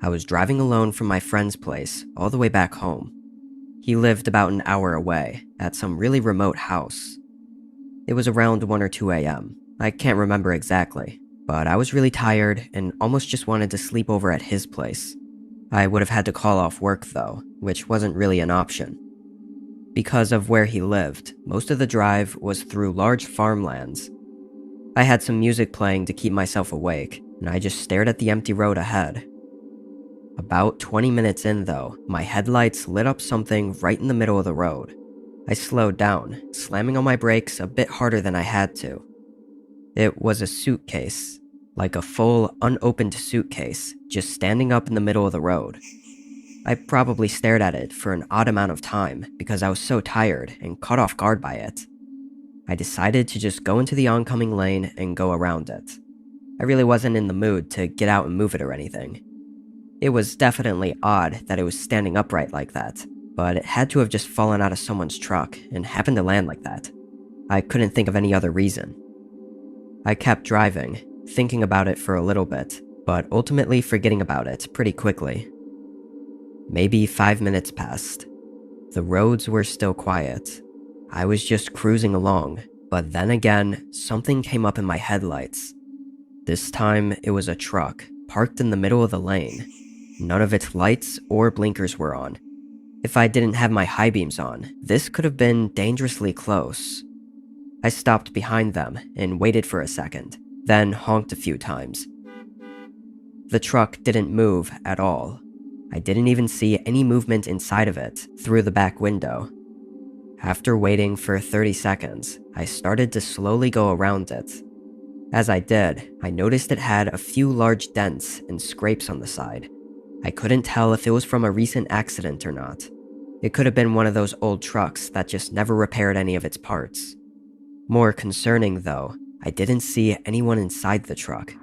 I was driving alone from my friend's place all the way back home. He lived about an hour away, at some really remote house. It was around 1 or 2 a.m. I can't remember exactly, but I was really tired and almost just wanted to sleep over at his place. I would have had to call off work though, which wasn't really an option. Because of where he lived, most of the drive was through large farmlands. I had some music playing to keep myself awake, and I just stared at the empty road ahead. About 20 minutes in though, my headlights lit up something right in the middle of the road. I slowed down, slamming on my brakes a bit harder than I had to. It was a suitcase, like a full, unopened suitcase, just standing up in the middle of the road. I probably stared at it for an odd amount of time because I was so tired and caught off guard by it. I decided to just go into the oncoming lane and go around it. I really wasn't in the mood to get out and move it or anything. It was definitely odd that it was standing upright like that, but it had to have just fallen out of someone's truck and happened to land like that. I couldn't think of any other reason. I kept driving, thinking about it for a little bit, but ultimately forgetting about it pretty quickly. Maybe 5 minutes passed. The roads were still quiet. I was just cruising along, but then again, something came up in my headlights. This time, it was a truck, parked in the middle of the lane. None of its lights or blinkers were on. If I didn't have my high beams on, this could have been dangerously close. I stopped behind them and waited for a second, then honked a few times. The truck didn't move at all. I didn't even see any movement inside of it through the back window. After waiting for 30 seconds, I started to slowly go around it. As I did, I noticed it had a few large dents and scrapes on the side. I couldn't tell if it was from a recent accident or not. It could have been one of those old trucks that just never repaired any of its parts. More concerning though, I didn't see anyone inside the truck.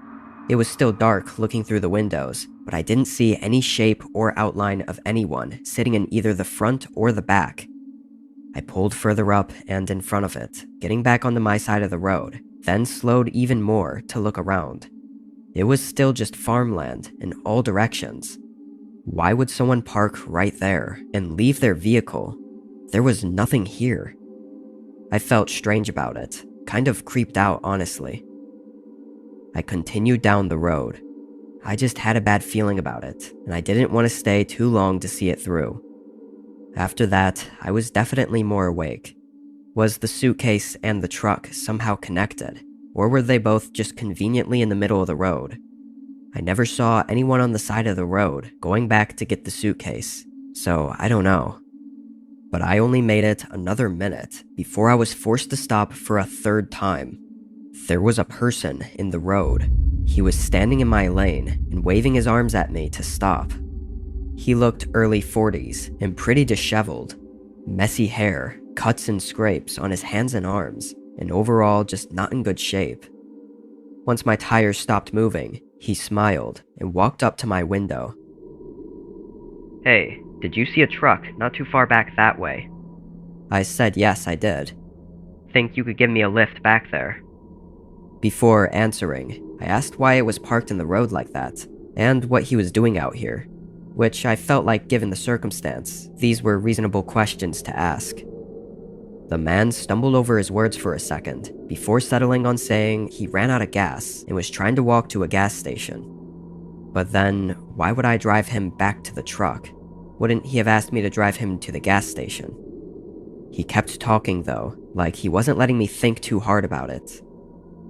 It was still dark looking through the windows, but I didn't see any shape or outline of anyone sitting in either the front or the back. I pulled further up and in front of it, getting back onto my side of the road, then slowed even more to look around. It was still just farmland in all directions. Why would someone park right there and leave their vehicle? There was nothing here. I felt strange about it, kind of creeped out honestly. I continued down the road. I just had a bad feeling about it, and I didn't want to stay too long to see it through. After that, I was definitely more awake. Was the suitcase and the truck somehow connected, or were they both just conveniently in the middle of the road? I never saw anyone on the side of the road going back to get the suitcase, so I don't know. But I only made it another minute before I was forced to stop for a third time. There was a person in the road. He was standing in my lane and waving his arms at me to stop. He looked early 40s and pretty disheveled. Messy hair, cuts and scrapes on his hands and arms, and overall just not in good shape. Once my tires stopped moving, he smiled and walked up to my window. "Hey, did you see a truck not too far back that way?" I said yes, I did. "Think you could give me a lift back there?" Before answering, I asked why it was parked in the road like that, and what he was doing out here, which I felt like given the circumstance, these were reasonable questions to ask. The man stumbled over his words for a second, before settling on saying he ran out of gas and was trying to walk to a gas station. But then, why would I drive him back to the truck? Wouldn't he have asked me to drive him to the gas station? He kept talking though, like he wasn't letting me think too hard about it.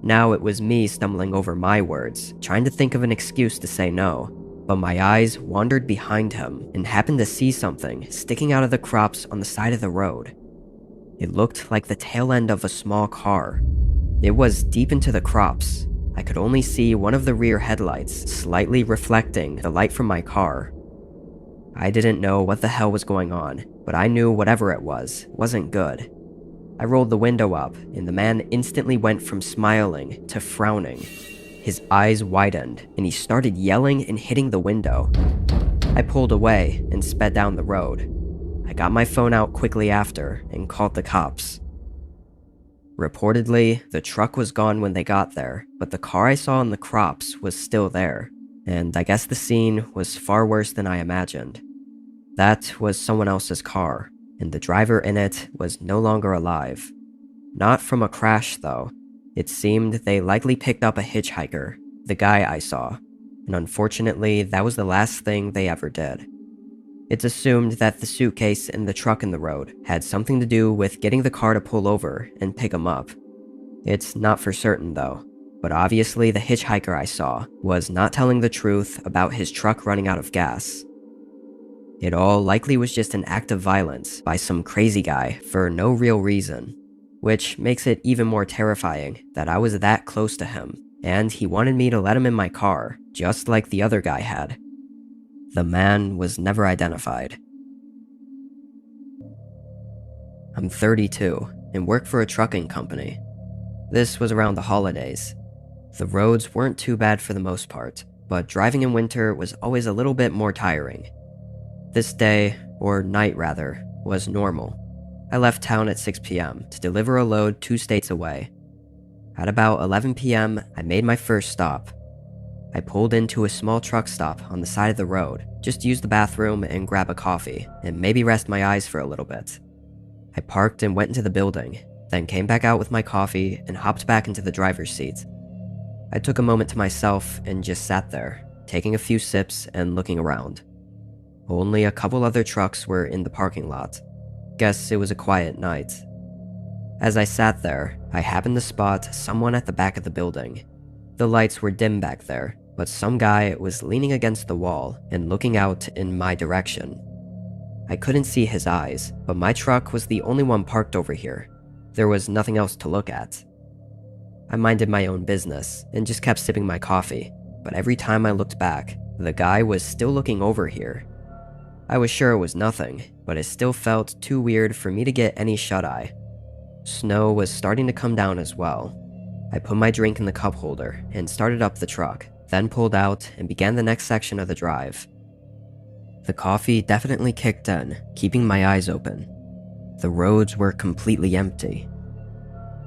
Now it was me stumbling over my words, trying to think of an excuse to say no, but my eyes wandered behind him and happened to see something sticking out of the crops on the side of the road. It looked like the tail end of a small car. It was deep into the crops. I could only see one of the rear headlights slightly reflecting the light from my car. I didn't know what the hell was going on, but I knew whatever it was wasn't good. I rolled the window up, and the man instantly went from smiling to frowning. His eyes widened, and he started yelling and hitting the window. I pulled away and sped down the road. I got my phone out quickly after and called the cops. Reportedly, the truck was gone when they got there, but the car I saw in the crops was still there, and I guess the scene was far worse than I imagined. That was someone else's car, and the driver in it was no longer alive. Not from a crash, though. It seemed they likely picked up a hitchhiker, the guy I saw, and unfortunately, that was the last thing they ever did. It's assumed that the suitcase and the truck in the road had something to do with getting the car to pull over and pick him up. It's not for certain, though, but obviously the hitchhiker I saw was not telling the truth about his truck running out of gas. It all likely was just an act of violence by some crazy guy for no real reason, which makes it even more terrifying that I was that close to him, and he wanted me to let him in my car, just like the other guy had. The man was never identified. I'm 32 and work for a trucking company. This was around the holidays. The roads weren't too bad for the most part, but driving in winter was always a little bit more tiring. This day, or night rather, was normal. I left town at 6 p.m. to deliver a load 2 states away. At about 11 p.m., I made my first stop. I pulled into a small truck stop on the side of the road, just to use the bathroom and grab a coffee, and maybe rest my eyes for a little bit. I parked and went into the building, then came back out with my coffee and hopped back into the driver's seat. I took a moment to myself and just sat there, taking a few sips and looking around. Only a couple other trucks were in the parking lot. Guess it was a quiet night. As I sat there, I happened to spot someone at the back of the building. The lights were dim back there, but some guy was leaning against the wall and looking out in my direction. I couldn't see his eyes, but my truck was the only one parked over here. There was nothing else to look at. I minded my own business and just kept sipping my coffee, but every time I looked back, the guy was still looking over here. I was sure it was nothing, but it still felt too weird for me to get any shut-eye. Snow was starting to come down as well. I put my drink in the cup holder and started up the truck, then pulled out and began the next section of the drive. The coffee definitely kicked in, keeping my eyes open. The roads were completely empty.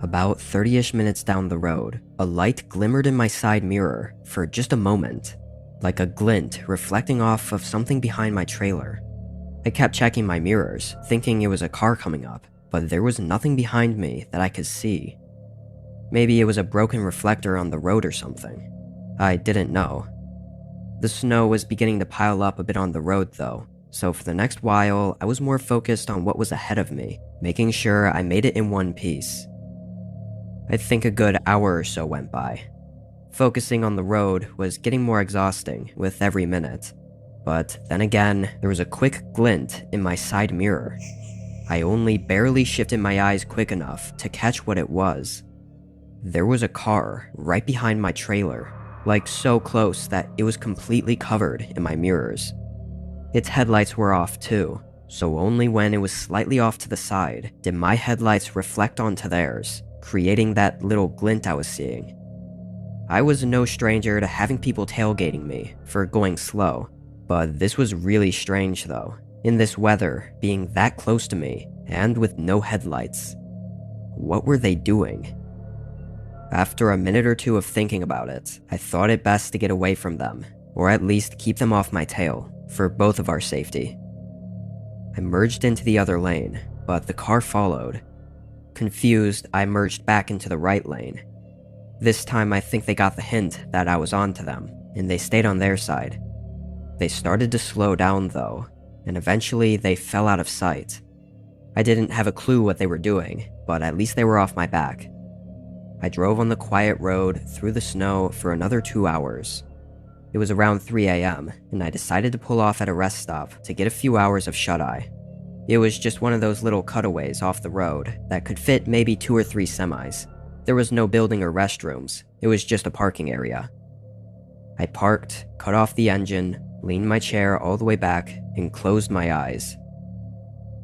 About 30-ish minutes down the road, a light glimmered in my side mirror for just a moment, like a glint reflecting off of something behind my trailer. I kept checking my mirrors, thinking it was a car coming up, but there was nothing behind me that I could see. Maybe it was a broken reflector on the road or something. I didn't know. The snow was beginning to pile up a bit on the road though, so for the next while, I was more focused on what was ahead of me, making sure I made it in one piece. I think a good hour or so went by. Focusing on the road was getting more exhausting with every minute, but then again, there was a quick glint in my side mirror. I only barely shifted my eyes quick enough to catch what it was. There was a car right behind my trailer, like so close that it was completely covered in my mirrors. Its headlights were off too, so only when it was slightly off to the side did my headlights reflect onto theirs, creating that little glint I was seeing. I was no stranger to having people tailgating me for going slow, but this was really strange though, in this weather being that close to me and with no headlights. What were they doing? After a minute or two of thinking about it, I thought it best to get away from them, or at least keep them off my tail, for both of our safety. I merged into the other lane, but the car followed. Confused, I merged back into the right lane. This time I think they got the hint that I was onto them, and they stayed on their side. They started to slow down though, and eventually they fell out of sight. I didn't have a clue what they were doing, but at least they were off my back. I drove on the quiet road through the snow for another 2 hours. It was around 3 a.m., and I decided to pull off at a rest stop to get a few hours of shut-eye. It was just one of those little cutaways off the road that could fit maybe 2 or 3 semis. There was no building or restrooms, it was just a parking area. I parked, cut off the engine, leaned my chair all the way back, and closed my eyes.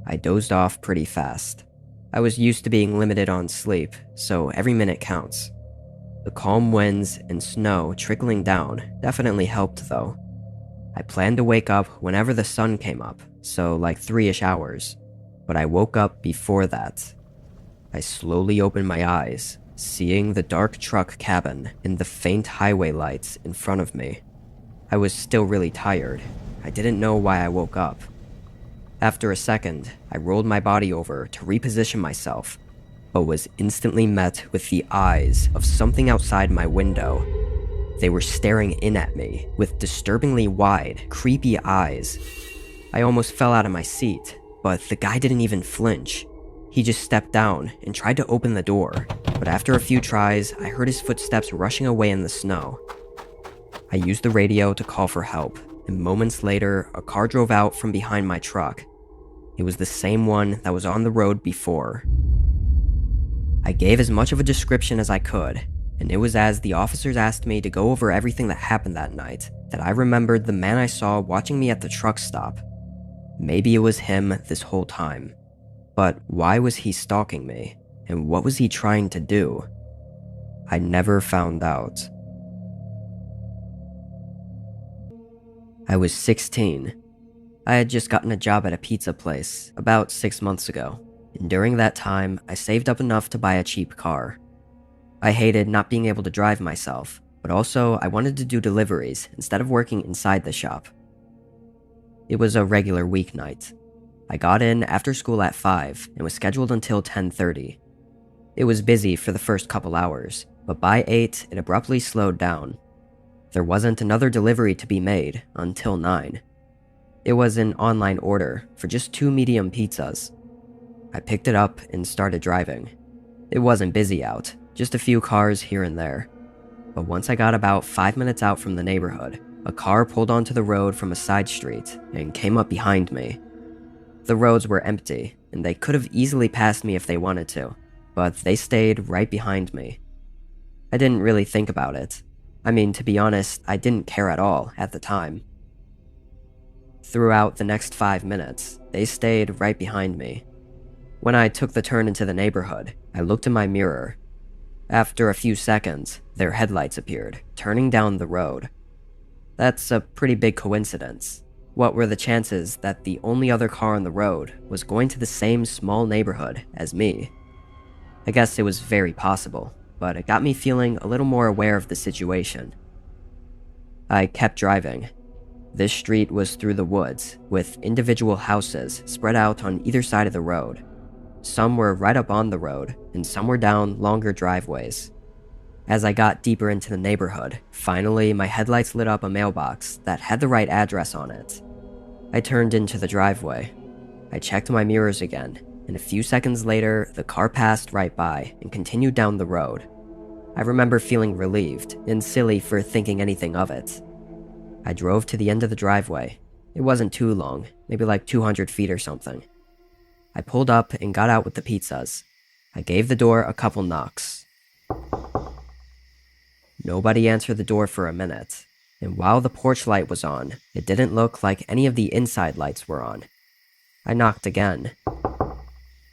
I dozed off pretty fast. I was used to being limited on sleep, so every minute counts. The calm winds and snow trickling down definitely helped though. I planned to wake up whenever the sun came up, so like 3-ish hours, but I woke up before that. I slowly opened my eyes, seeing the dark truck cabin and the faint highway lights in front of me. I was still really tired. I didn't know why I woke up. After a second, I rolled my body over to reposition myself, but was instantly met with the eyes of something outside my window. They were staring in at me with disturbingly wide, creepy eyes. I almost fell out of my seat, but the guy didn't even flinch. He just stepped down and tried to open the door, but after a few tries, I heard his footsteps rushing away in the snow. I used the radio to call for help, and moments later, a car drove out from behind my truck. It was the same one that was on the road before. I gave as much of a description as I could, and it was as the officers asked me to go over everything that happened that night that I remembered the man I saw watching me at the truck stop. Maybe it was him this whole time. But why was he stalking me, and what was he trying to do? I never found out. I was 16. I had just gotten a job at a pizza place about 6 months ago, and during that time, I saved up enough to buy a cheap car. I hated not being able to drive myself, but also I wanted to do deliveries instead of working inside the shop. It was a regular weeknight. I got in after school at 5 and was scheduled until 10:30. It was busy for the first couple hours, but by 8 it abruptly slowed down. There wasn't another delivery to be made until 9. It was an online order for just 2 medium pizzas. I picked it up and started driving. It wasn't busy out, just a few cars here and there. But once I got about 5 minutes out from the neighborhood, a car pulled onto the road from a side street and came up behind me. The roads were empty, and they could have easily passed me if they wanted to, but they stayed right behind me. I didn't really think about it. I mean, to be honest, I didn't care at all at the time. Throughout the next 5 minutes, they stayed right behind me. When I took the turn into the neighborhood, I looked in my mirror. After a few seconds, their headlights appeared, turning down the road. That's a pretty big coincidence. What were the chances that the only other car on the road was going to the same small neighborhood as me? I guess it was very possible, but it got me feeling a little more aware of the situation. I kept driving. This street was through the woods, with individual houses spread out on either side of the road. Some were right up on the road, and some were down longer driveways. As I got deeper into the neighborhood, finally my headlights lit up a mailbox that had the right address on it. I turned into the driveway. I checked my mirrors again, and a few seconds later, the car passed right by and continued down the road. I remember feeling relieved and silly for thinking anything of it. I drove to the end of the driveway. It wasn't too long, maybe like 200 feet or something. I pulled up and got out with the pizzas. I gave the door a couple knocks. Nobody answered the door for a minute, and while the porch light was on, it didn't look like any of the inside lights were on. I knocked again.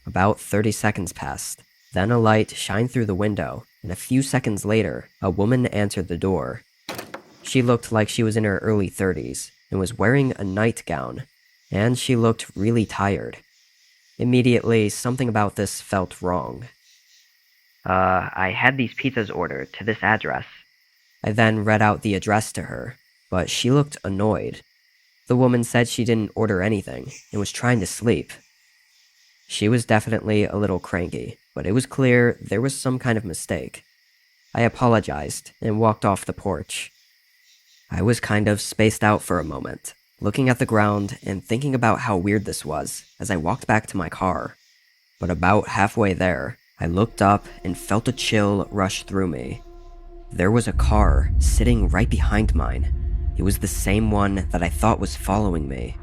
About 30 seconds passed. Then a light shined through the window, and a few seconds later, a woman answered the door. She looked like she was in her early 30s and was wearing a nightgown, and she looked really tired. Immediately, something about this felt wrong. I had these pizzas ordered to this address. I then read out the address to her, but she looked annoyed. The woman said she didn't order anything and was trying to sleep. She was definitely a little cranky, but it was clear there was some kind of mistake. I apologized and walked off the porch. I was kind of spaced out for a moment, looking at the ground and thinking about how weird this was as I walked back to my car. But about halfway there, I looked up and felt a chill rush through me. There was a car sitting right behind mine. It was the same one that I thought was following me.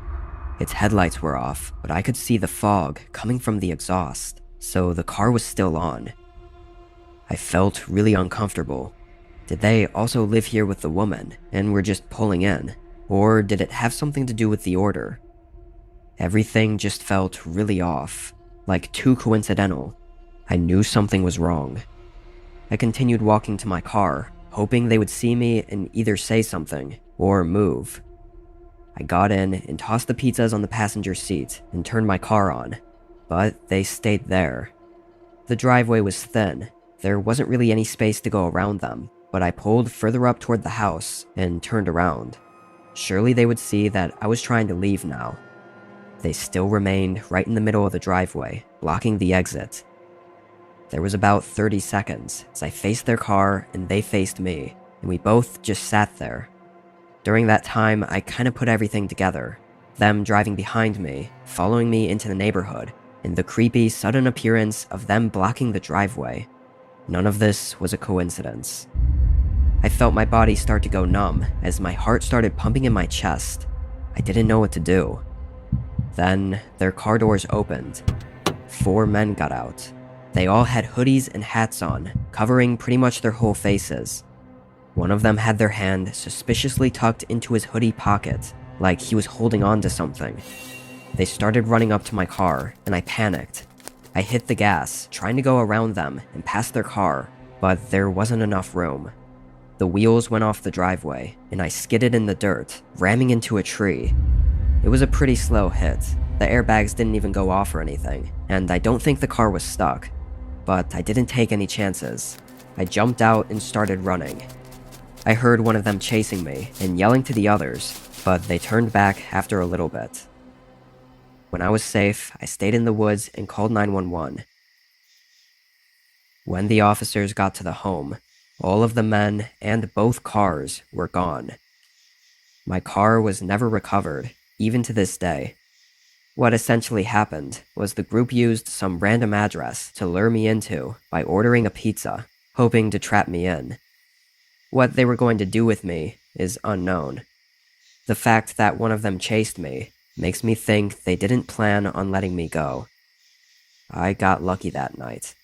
Its headlights were off, but I could see the fog coming from the exhaust, so the car was still on. I felt really uncomfortable. Did they also live here with the woman and were just pulling in? Or did it have something to do with the order? Everything just felt really off, like too coincidental. I knew something was wrong. I continued walking to my car, hoping they would see me and either say something or move. I got in and tossed the pizzas on the passenger seat and turned my car on, but they stayed there. The driveway was thin. There wasn't really any space to go around them, but I pulled further up toward the house and turned around. Surely they would see that I was trying to leave now. They still remained right in the middle of the driveway, blocking the exit. There was about 30 seconds as I faced their car and they faced me, and we both just sat there. During that time, I kind of put everything together. Them driving behind me, following me into the neighborhood, and the creepy, sudden appearance of them blocking the driveway. None of this was a coincidence. I felt my body start to go numb as my heart started pumping in my chest. I didn't know what to do. Then, their car doors opened. 4 men got out. They all had hoodies and hats on, covering pretty much their whole faces. One of them had their hand suspiciously tucked into his hoodie pocket, like he was holding on to something. They started running up to my car, and I panicked. I hit the gas, trying to go around them and past their car, but there wasn't enough room. The wheels went off the driveway, and I skidded in the dirt, ramming into a tree. It was a pretty slow hit. The airbags didn't even go off or anything, and I don't think the car was stuck. But I didn't take any chances. I jumped out and started running. I heard one of them chasing me and yelling to the others, but they turned back after a little bit. When I was safe, I stayed in the woods and called 911. When the officers got to the home, all of the men and both cars were gone. My car was never recovered, even to this day. What essentially happened was the group used some random address to lure me into by ordering a pizza, hoping to trap me in. What they were going to do with me is unknown. The fact that one of them chased me makes me think they didn't plan on letting me go. I got lucky that night.